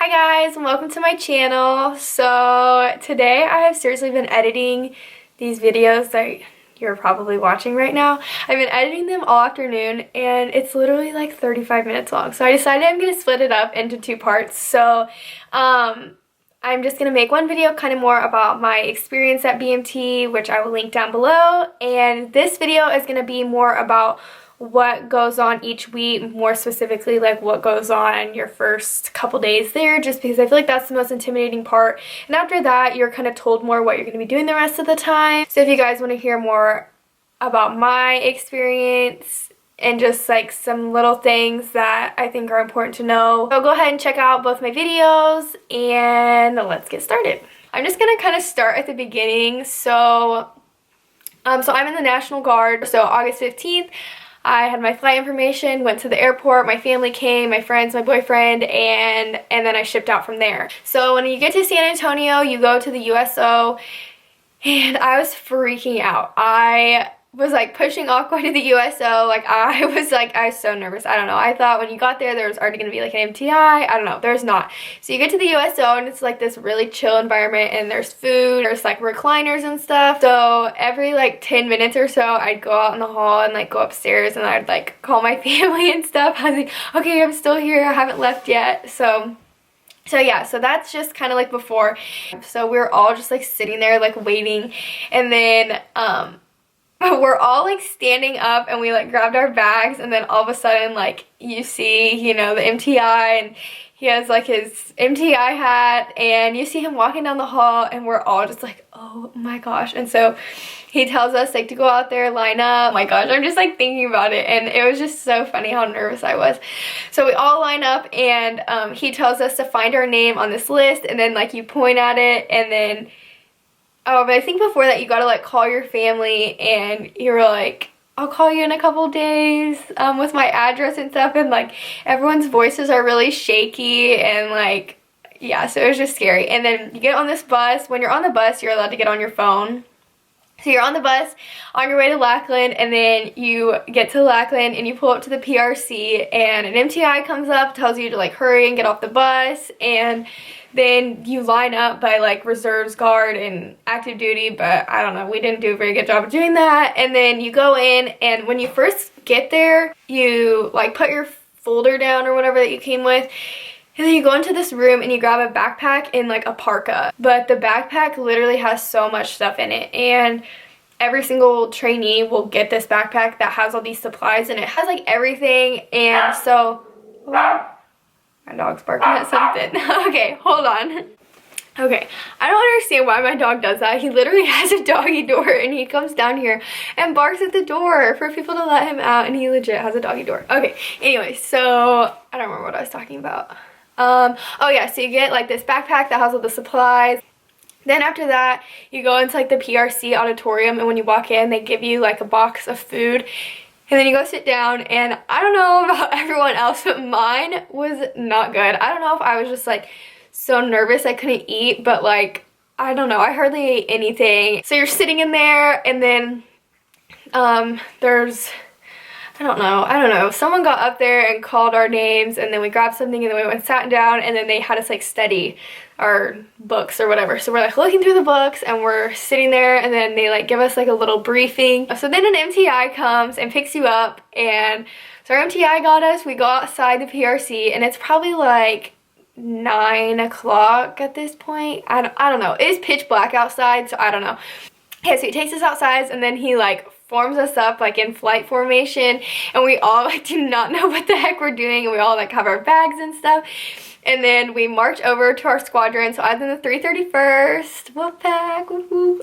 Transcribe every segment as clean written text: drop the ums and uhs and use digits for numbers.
Hi guys, and welcome to my channel. So today I have seriously been editing these videos that you're probably watching right now. I've been editing them all afternoon and it's literally like 35 minutes long. So I decided I'm going to split it up into two parts. So I'm just going to make one video kind of more about my experience at BMT, which I will link down below. And this video is going to be more about what goes on each week, more specifically like what goes on your first couple days there, just because I feel like that's the most intimidating part. And after that, you're kind of told more what you're going to be doing the rest of the time. So if you guys want to hear more about my experience and just like some little things that I think are important to know, so go ahead and check out both my videos and let's get started. I'm just going to kind of start at the beginning. So I'm in the National Guard, so August 15th. I had my flight information, went to the airport, my family came, my friends, my boyfriend, and then I shipped out from there. So when you get to San Antonio, you go to the USO, and I was freaking out. I was like pushing off going to the USO, like I was so nervous. I don't know. I thought when you got there was already going to be like an MTI. I don't know. There's not. So you get to the USO and it's like this really chill environment and there's food, there's like recliners and stuff. So every like 10 minutes or so I'd go out in the hall and like go upstairs and I'd like call my family and stuff. I was like, okay, I'm still here. I haven't left yet. So yeah, so that's just kind of like before. So we were all just like sitting there like waiting, and then we're all like standing up and we like grabbed our bags, and then all of a sudden like you see, you know, the MTI, and he has like his MTI hat and you see him walking down the hall and we're all just like, oh my gosh. And so he tells us like to go out there, line up. Oh my gosh, I'm just like thinking about it and it was just so funny how nervous I was. So we all line up and he tells us to find our name on this list, and then like you point at it, and then but I think before that you gotta like call your family, and you were like, I'll call you in a couple days with my address and stuff, and like everyone's voices are really shaky and like, yeah, so it was just scary. And then you get on this bus. When you're on the bus, you're allowed to get on your phone. So you're on the bus on your way to Lackland, and then you get to Lackland and you pull up to the PRC and an MTI comes up, tells you to like hurry and get off the bus, and then you line up by like reserves guard and active duty, but I don't know, we didn't do a very good job of doing that. And then you go in, and when you first get there, you like put your folder down or whatever that you came with, and then you go into this room and you grab a backpack and like a parka. But the backpack literally has so much stuff in it, and every single trainee will get this backpack that has all these supplies, and it has like everything. And so my dog's barking at something. Okay, hold on. Okay, I don't understand why my dog does that. He literally has a doggy door and he comes down here and barks at the door for people to let him out, and he legit has a doggy door. Okay, anyway, so I don't remember what I was talking about. Oh yeah, so you get like this backpack that has all the supplies. Then after that, you go into like the PRC auditorium, and when you walk in, they give you like a box of food. And then you go sit down, and I don't know about everyone else, but mine was not good. I don't know if I was just like so nervous I couldn't eat, but like, I don't know, I hardly ate anything. So you're sitting in there, and then there's, I don't know, someone got up there and called our names, and then we grabbed something, and then we went and sat down, and then they had us like study our books or whatever. So we're like looking through the books and we're sitting there, and then they like give us like a little briefing. So then an MTI comes and picks you up, and so our MTI got us. We go outside the PRC, and it's probably like 9 o'clock at this point. I don't know. It is pitch black outside, so I don't know. Okay, so he takes us outside, and then he like forms us up like in flight formation, and we all like do not know what the heck we're doing, and we all like have our bags and stuff. And then we march over to our squadron. So I was in the 331st. Wolfpack, whoop whoop.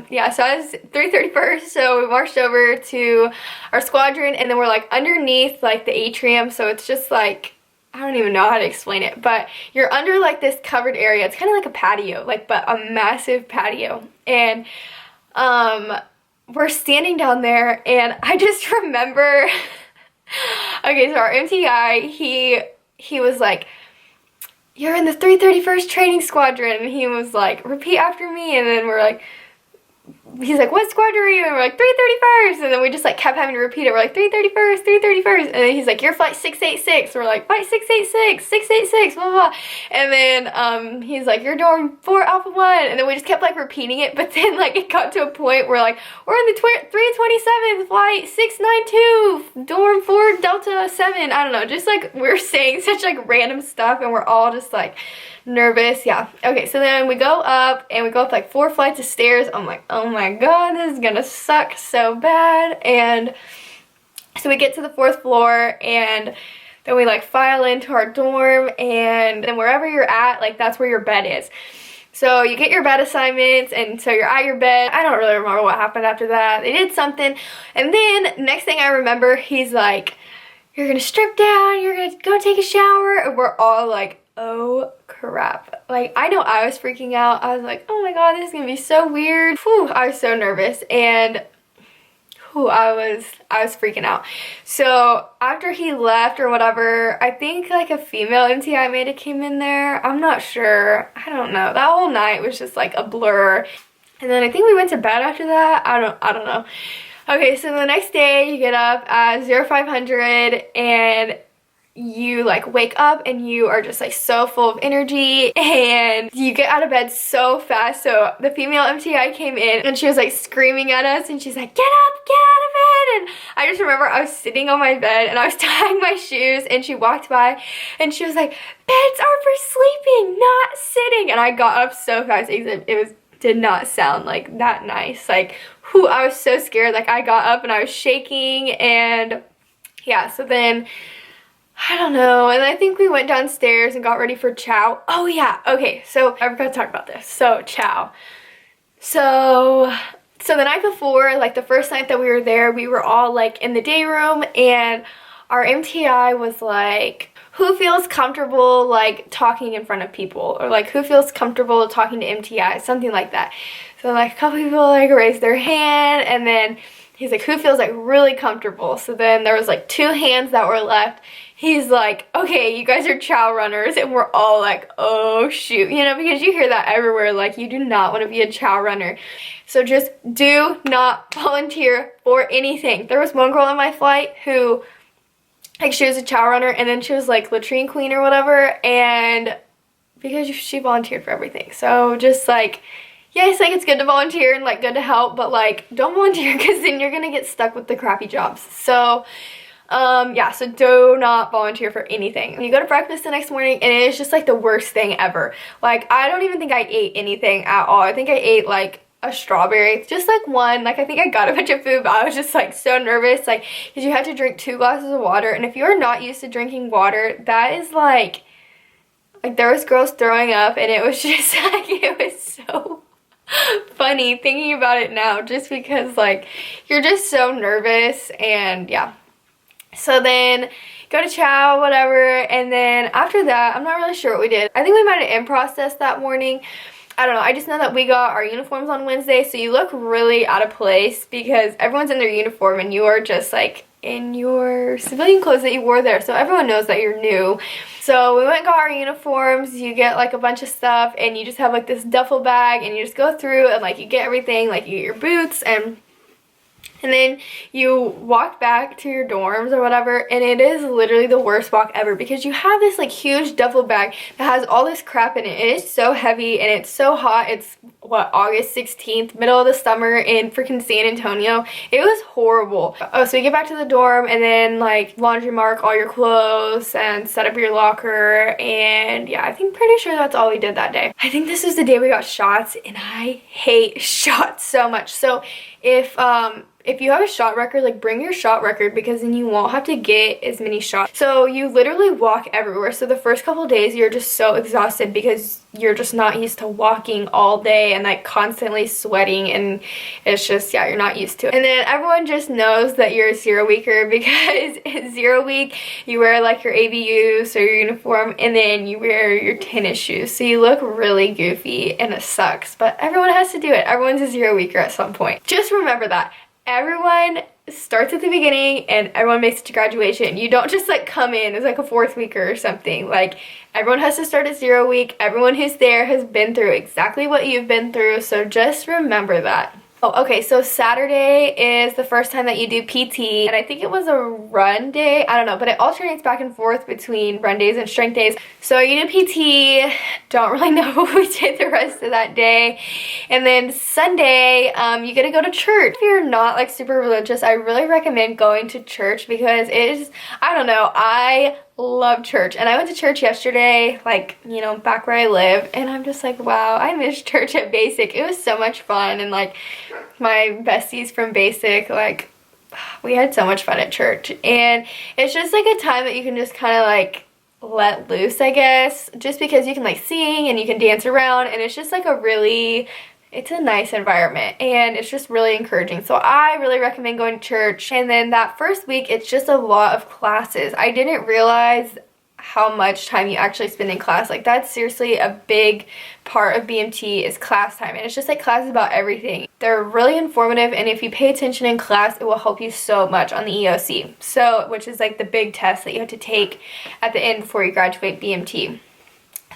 Yeah, so I was 331st. So we marched over to our squadron, and then we're like underneath like the atrium. So it's just like, I don't even know how to explain it, but you're under like this covered area. It's kind of like a patio, like, but a massive patio. And we're standing down there, and I just remember okay, so our MTI, he was like, you're in the 331st Training Squadron, and he was like, repeat after me, and then we're like, he's like, what squad are you? And we're like, 331st. And then we just like kept having to repeat it. We're like, 331st, 331st. And then he's like, you're flight 686. We're like, flight 686, 686, blah, blah, blah. And then he's like, you're dorm 4 Alpha 1. And then we just kept like repeating it. But then like it got to a point where like, we're in the 327th, flight 692, dorm 4 Delta 7. I don't know, just like we're saying such like random stuff and we're all just like nervous. Yeah. Okay, so then we go up and we go up like 4 flights of stairs. I'm like, oh my god, this is gonna suck so bad. And so we get to the 4th floor and then we like file into our dorm, and then wherever you're at, like that's where your bed is. So you get your bed assignments, and so you're at your bed. I don't really remember what happened after that. They did something, and then next thing I remember, he's like, you're gonna strip down, you're gonna go take a shower, and we're all like, oh crap. Like, I know I was freaking out. I was like, oh my god, this is gonna be so weird. Whew, I was so nervous, and whew, I was freaking out. So after he left or whatever, I think like a female MTI maybe came in there. I'm not sure. I don't know. That whole night was just like a blur. And then I think we went to bed after that. I don't know. Okay, so the next day you get up at 0500 and you like wake up and you are just like so full of energy and you get out of bed so fast. So the female MTI came in and she was like screaming at us and she's like, get up, get out of bed. And I just remember I was sitting on my bed and I was tying my shoes and she walked by and she was like, beds are for sleeping, not sitting. And I got up so fast. Did not sound like that nice. Like, whew, I was so scared. Like, I got up and I was shaking, and yeah, so then I don't know, and I think we went downstairs and got ready for Chow. Oh yeah, okay, so I forgot to talk about this. So Chow. So the night before, like the first night that we were there, we were all like in the day room, and our MTI was like, who feels comfortable like talking in front of people, or like who feels comfortable talking to MTI, something like that. So like a couple people like raised their hand, and then he's like, who feels like really comfortable? So then there was like 2 hands that were left. He's like, okay, you guys are Chow runners, and we're all like, oh shoot, you know, because you hear that everywhere, like you do not want to be a Chow runner. So just do not volunteer for anything. There was one girl on my flight who, like, she was a Chow runner, and then she was like latrine queen or whatever, and because she volunteered for everything. So just like, yes, like it's good to volunteer and like good to help, but like don't volunteer because then you're gonna get stuck with the crappy jobs. So yeah, so do not volunteer for anything. You go to breakfast the next morning and it is just like the worst thing ever. Like, I don't even think I ate anything at all. I think I ate like a strawberry, just like one. Like, I think I got a bunch of food, but I was just like so nervous, like, because you had to drink 2 glasses of water, and if you're not used to drinking water, that is like there was girls throwing up, and it was just like, it was so funny thinking about it now, just because like you're just so nervous. And yeah, so then go to Chow, whatever, and then after that, I'm not really sure what we did. I think we might have in process that morning. I don't know, I just know that we got our uniforms on Wednesday, so you look really out of place because everyone's in their uniform and you are just like in your civilian clothes that you wore there, so everyone knows that you're new. So we went and got our uniforms. You get like a bunch of stuff, and you just have like this duffel bag, and you just go through and like you get everything, like you get your boots, and then you walk back to your dorms or whatever, and it is literally the worst walk ever because you have this like huge duffel bag that has all this crap in it. It is so heavy and it's so hot. It's what, August 16th, middle of the summer in freaking San Antonio. It was horrible. Oh, so you get back to the dorm and then like laundry mark all your clothes and set up your locker, and yeah, I think pretty sure that's all we did that day. I think this was the day we got shots, and I hate shots so much. So if you have a shot record, like bring your shot record, because then you won't have to get as many shots. So you literally walk everywhere. So the first couple days you're just so exhausted because you're just not used to walking all day and like constantly sweating, and it's just, yeah, you're not used to it. And then everyone just knows that you're a 0 weeker because in 0 week you wear like your ABUs or your uniform, and then you wear your tennis shoes. So you look really goofy and it sucks, but everyone has to do it. Everyone's a 0 weeker at some point. Just remember that. Everyone starts at the beginning and everyone makes it to graduation. You don't just like come in as like a 4th weeker or something. Like, everyone has to start at 0 week. Everyone who's there has been through exactly what you've been through, so just remember that. Oh, okay, so Saturday is the first time that you do PT, and I think it was a run day. I don't know, but it alternates back and forth between run days and strength days. So you do PT, don't really know what we did the rest of that day. And then Sunday, you get to go to church. If you're not like super religious, I really recommend going to church because it is, I don't know, I love church. And I went to church yesterday, like, you know, back where I live, and I'm just like, wow, I miss church at Basic. It was so much fun, and like my besties from Basic, like, we had so much fun at church. And it's just like a time that you can just kind of like let loose, I guess, just because you can like sing and you can dance around, and it's just like a really, it's a nice environment, and it's just really encouraging. So I really recommend going to church. And then that first week, it's just a lot of classes. I didn't realize how much time you actually spend in class. Like, that's seriously a big part of BMT is class time, and it's just like classes about everything. They're really informative, and if you pay attention in class, it will help you so much on the EOC, so which is like the big test that you have to take at the end before you graduate BMT.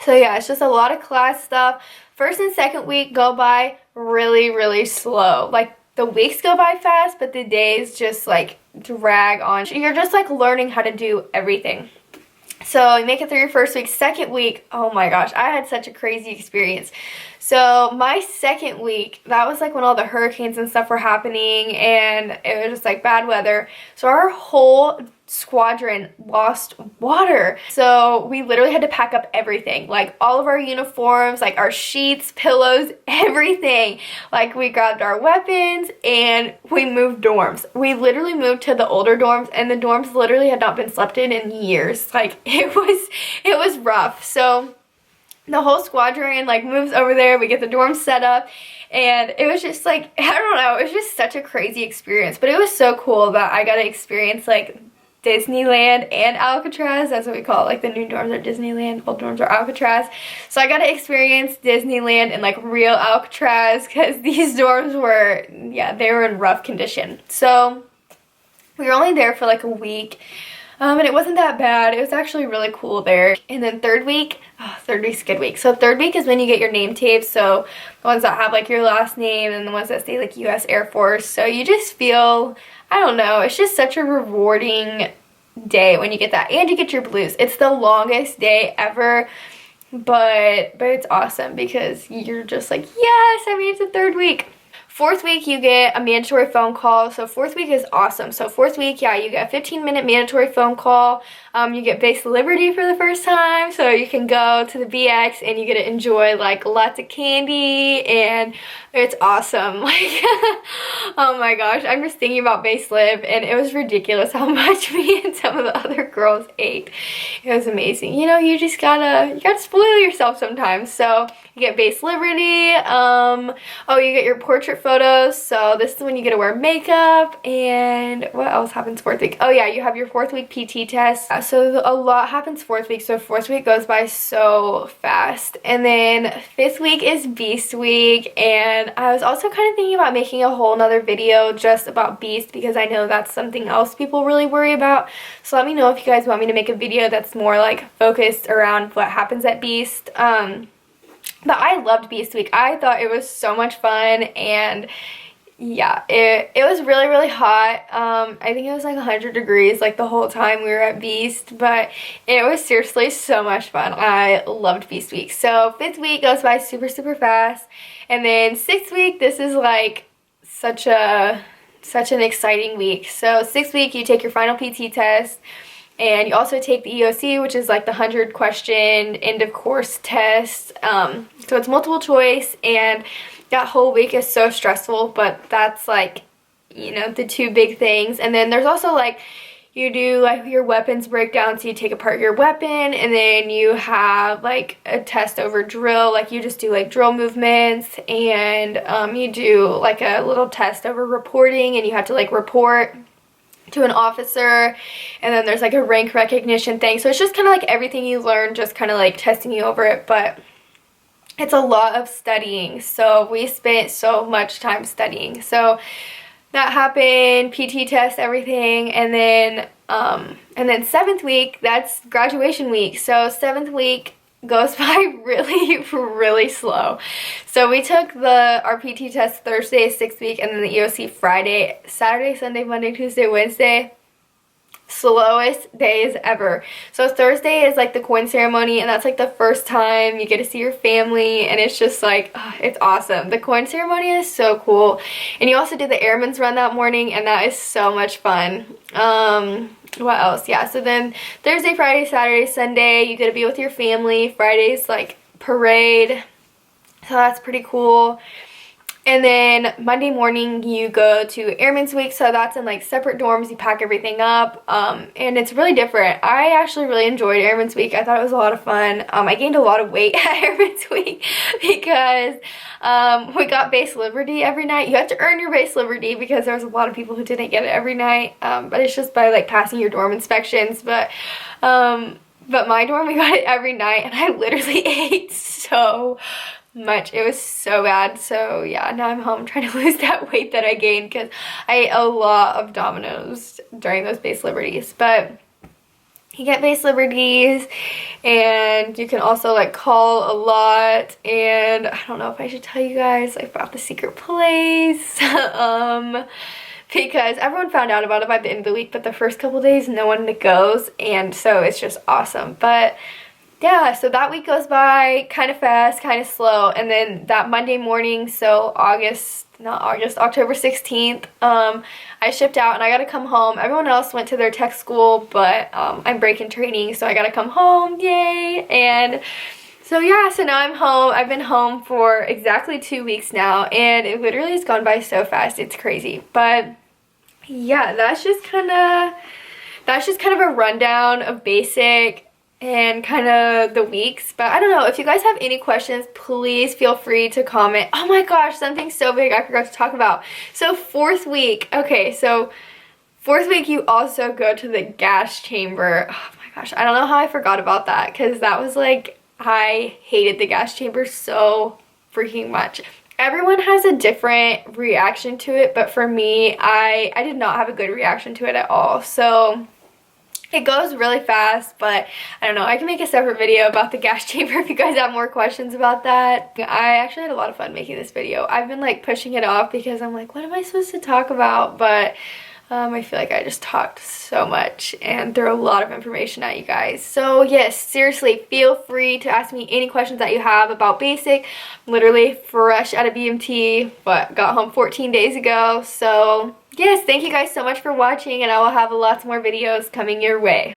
So yeah, it's just a lot of class stuff. First and second week go by really, really slow. Like, the weeks go by fast, but the days just like drag on. You're just like learning how to do everything. So you make it through your first week. Second week, oh my gosh, I had such a crazy experience. So my second week, that was like when all the hurricanes and stuff were happening, and it was just like bad weather. So our whole squadron lost water. So we literally had to pack up everything, like all of our uniforms, like our sheets, pillows, everything. Like, we grabbed our weapons and we moved dorms. We literally moved to the older dorms, and the dorms literally had not been slept in years. Like, it was rough. So the whole squadron like moves over there, we get the dorms set up, and it was just like, I don't know, it was just such a crazy experience. But it was so cool that I got to experience like Disneyland and Alcatraz. That's what we call it. Like, the new dorms are Disneyland, old dorms are Alcatraz. So I got to experience Disneyland and like real Alcatraz, because these dorms were, yeah, they were in rough condition. So we were only there for like a week. And it wasn't that bad. It was actually really cool there. And then third week, third week's a good week. So third week is when you get your name tapes. So the ones that have like your last name, and the ones that say like U.S. Air Force. So you just feel, I don't know, it's just such a rewarding day when you get that. And you get your blues. It's the longest day ever. But it's awesome because you're just like, yes, I made it to third week. Fourth week, you get a mandatory phone call. So fourth week is awesome. So fourth week, yeah, you get a 15-minute mandatory phone call. You get base liberty for the first time. So you can go to the BX and you get to enjoy like lots of candy, and it's awesome. Like, oh my gosh, I'm just thinking about base lib, and it was ridiculous how much me and some of the other girls ate. It was amazing. You know, you just gotta spoil yourself sometimes. So you get base liberty. Oh, you get your portrait photos. So this is when you get to wear makeup. And what else happens fourth week? Oh yeah, you have your fourth week PT test. So a lot happens fourth week. So fourth week goes by so fast. And then fifth week is Beast week. And I was also kind of thinking about making a whole nother video just about Beast, because I know that's something else people really worry about. So let me know if you guys want me to make a video that's more like focused around what happens at Beast. But I loved Beast Week. I thought it was so much fun, and yeah, it was really, really hot. I think it was like 100 degrees like the whole time we were at Beast, but it was seriously so much fun. I loved Beast Week. So fifth week goes by super, super fast, and then sixth week, this is like such an exciting week. So sixth week, you take your final PT test. And you also take the EOC, which is like the 100-question end of course test. So it's multiple choice, and that whole week is so stressful, but that's like, you know, the two big things. And then there's also like, you do like your weapons breakdown, so you take apart your weapon, and then you have like a test over drill, like you just do like drill movements, and you do like a little test over reporting, and you have to like report to an officer, and then there's like a rank recognition thing. So it's just kind of like everything you learn, just kind of like testing you over it, but it's a lot of studying. So we spent so much time studying. So that happened, PT test, everything, and then seventh week, that's graduation week. So seventh week, goes by really, really slow. So we took the RPT test Thursday, 6th week, and then the EOC Friday, Saturday, Sunday, Monday, Tuesday, Wednesday. Slowest days ever. So Thursday is like the coin ceremony, and that's like the first time you get to see your family, and it's just like, it's awesome. The coin ceremony is so cool. And you also did the airman's run that morning, and that is so much fun. What else? Yeah, so then Thursday, Friday, Saturday, Sunday, you get to be with your family. Friday's like parade, so that's pretty cool. And then Monday morning you go to Airman's Week, so that's in like separate dorms. You pack everything up, and it's really different. I actually really enjoyed Airman's Week. I thought it was a lot of fun. I gained a lot of weight at Airman's Week because we got base liberty every night. You have to earn your base liberty because there was a lot of people who didn't get it every night, but it's just by like passing your dorm inspections. But my dorm, we got it every night, and I literally ate so much. It was so bad. So yeah, now I'm home trying to lose that weight that I gained because I ate a lot of Domino's during those base liberties. But you get base liberties, and you can also like call a lot, and I don't know if I should tell you guys about the secret place because everyone found out about it by the end of the week, but the first couple days no one goes, and so it's just awesome. But yeah, so that week goes by kind of fast, kind of slow, and then that Monday morning, so October 16th, I shipped out and I got to come home. Everyone else went to their tech school, but I'm breaking training, so I got to come home, yay! And so yeah, so now I'm home. I've been home for exactly 2 weeks now, and it literally has gone by so fast, it's crazy. But yeah, that's just kind of a rundown of basic and kind of the weeks. But I don't know, if you guys have any questions, please feel free to comment. Oh my gosh, something so big I forgot to talk about. So 4th week, okay, so 4th week you also go to the gas chamber. Oh my gosh, I don't know how I forgot about that, because that was like, I hated the gas chamber so freaking much. Everyone has a different reaction to it, but for me, I did not have a good reaction to it at all. So it goes really fast, but I don't know, I can make a separate video about the gas chamber if you guys have more questions about that. I actually had a lot of fun making this video. I've been like pushing it off because I'm like, what am I supposed to talk about? But I feel like I just talked so much and threw a lot of information at you guys. So yes, seriously, feel free to ask me any questions that you have about basic. I'm literally fresh out of BMT, but got home 14 days ago. So yes, thank you guys so much for watching, and I will have lots more videos coming your way.